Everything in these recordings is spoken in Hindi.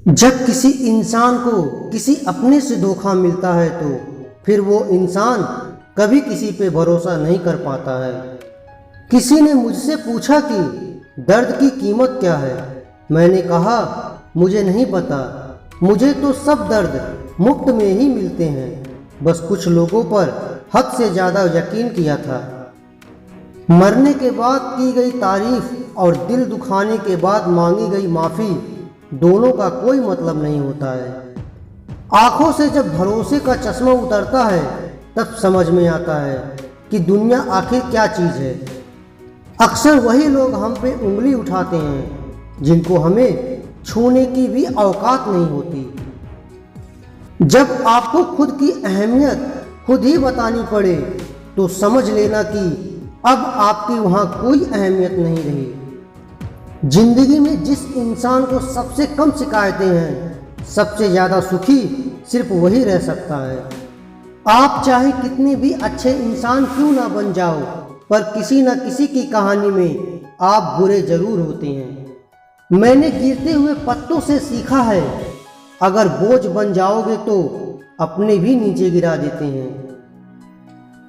जब किसी इंसान को किसी अपने से धोखा मिलता है तो फिर वो इंसान कभी किसी पे भरोसा नहीं कर पाता है। किसी ने मुझसे पूछा कि दर्द की कीमत क्या है। मैंने कहा मुझे नहीं पता, मुझे तो सब दर्द मुफ्त में ही मिलते हैं। बस कुछ लोगों पर हद से ज़्यादा यकीन किया था। मरने के बाद की गई तारीफ और दिल दुखाने के बाद मांगी गई माफ़ी, दोनों का कोई मतलब नहीं होता है। आंखों से जब भरोसे का चश्मा उतरता है तब समझ में आता है कि दुनिया आखिर क्या चीज़ है। अक्सर वही लोग हम पे उंगली उठाते हैं जिनको हमें छूने की भी औकात नहीं होती। जब आपको खुद की अहमियत खुद ही बतानी पड़े तो समझ लेना कि अब आपकी वहाँ कोई अहमियत नहीं रही। जिंदगी में जिस इंसान को सबसे कम शिकायतें हैं, सबसे ज़्यादा सुखी सिर्फ वही रह सकता है। आप चाहे कितने भी अच्छे इंसान क्यों ना बन जाओ, पर किसी न किसी की कहानी में आप बुरे जरूर होते हैं। मैंने गिरते हुए पत्तों से सीखा है, अगर बोझ बन जाओगे तो अपने भी नीचे गिरा देते हैं।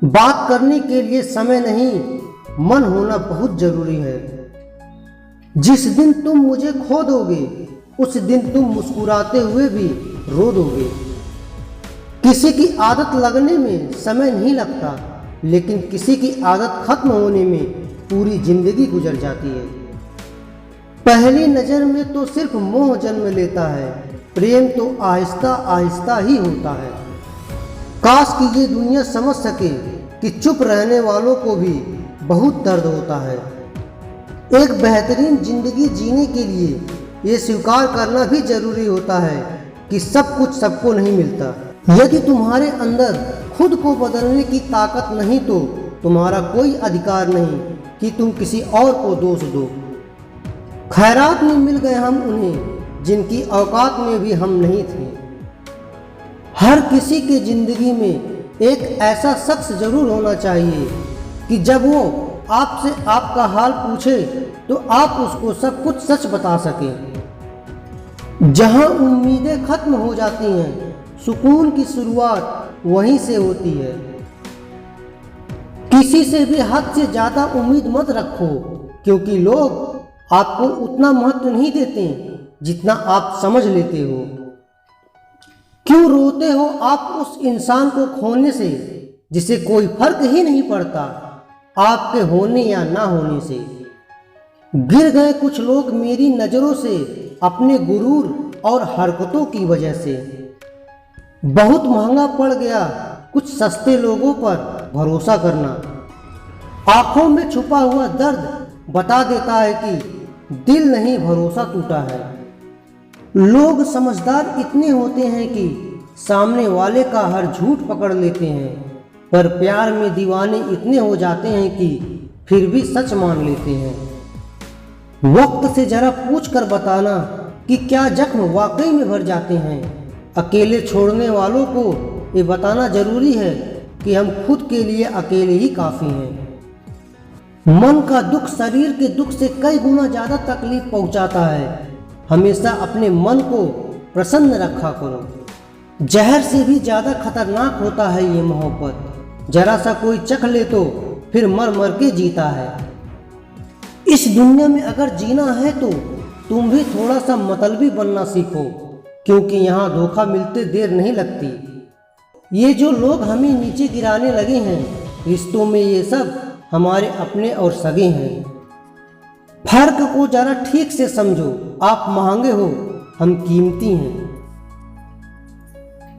बात करने के लिए समय नहीं, मन होना बहुत जरूरी है। जिस दिन तुम मुझे खो दोगे उस दिन तुम मुस्कुराते हुए भी रो दोगे। किसी की आदत लगने में समय नहीं लगता, लेकिन किसी की आदत खत्म होने में पूरी जिंदगी गुजर जाती है। पहली नज़र में तो सिर्फ मोह जन्म लेता है, प्रेम तो आहिस्ता आहिस्ता ही होता है। काश कि ये दुनिया समझ सके कि चुप रहने वालों को भी बहुत दर्द होता है। एक बेहतरीन जिंदगी जीने के लिए ये स्वीकार करना भी जरूरी होता है कि सब कुछ सबको नहीं मिलता। यदि तुम्हारे अंदर खुद को बदलने की ताकत नहीं तो तुम्हारा कोई अधिकार नहीं कि तुम किसी और को दोष दो। खैरात में मिल गए हम उन्हें जिनकी औकात में भी हम नहीं थे। हर किसी के जिंदगी में एक ऐसा शख्स जरूर होना चाहिए कि जब वो आपसे आपका हाल पूछे तो आप उसको सब कुछ सच बता सकें। जहां उम्मीदें खत्म हो जाती हैं, सुकून की शुरुआत वहीं से होती है। किसी से भी हद से ज्यादा उम्मीद मत रखो, क्योंकि लोग आपको उतना महत्व नहीं देते जितना आप समझ लेते हो। क्यों रोते हो आप उस इंसान को खोने से जिसे कोई फर्क ही नहीं पड़ता आपके होने या ना होने से। गिर गए कुछ लोग मेरी नज़रों से अपने गुरूर और हरकतों की वजह से। बहुत महंगा पड़ गया कुछ सस्ते लोगों पर भरोसा करना। आंखों में छुपा हुआ दर्द बता देता है कि दिल नहीं, भरोसा टूटा है। लोग समझदार इतने होते हैं कि सामने वाले का हर झूठ पकड़ लेते हैं, पर प्यार में दीवाने इतने हो जाते हैं कि फिर भी सच मान लेते हैं। वक्त से जरा पूछ कर बताना कि क्या जख्म वाकई में भर जाते हैं। अकेले छोड़ने वालों को ये बताना जरूरी है कि हम खुद के लिए अकेले ही काफ़ी हैं। मन का दुख शरीर के दुख से कई गुना ज़्यादा तकलीफ पहुंचाता है। हमेशा अपने मन को प्रसन्न रखा करो। जहर से भी ज़्यादा खतरनाक होता है ये मोहब्बत। जरा सा कोई चख ले तो फिर मर मर के जीता है। इस दुनिया में अगर जीना है तो तुम भी थोड़ा सा मतलबी बनना सीखो, क्योंकि यहाँ धोखा मिलते देर नहीं लगती। ये जो लोग हमें नीचे गिराने लगे हैं, रिश्तों में ये सब हमारे अपने और सगे हैं। फर्क को जरा ठीक से समझो। आप महंगे हो, हम कीमती हैं।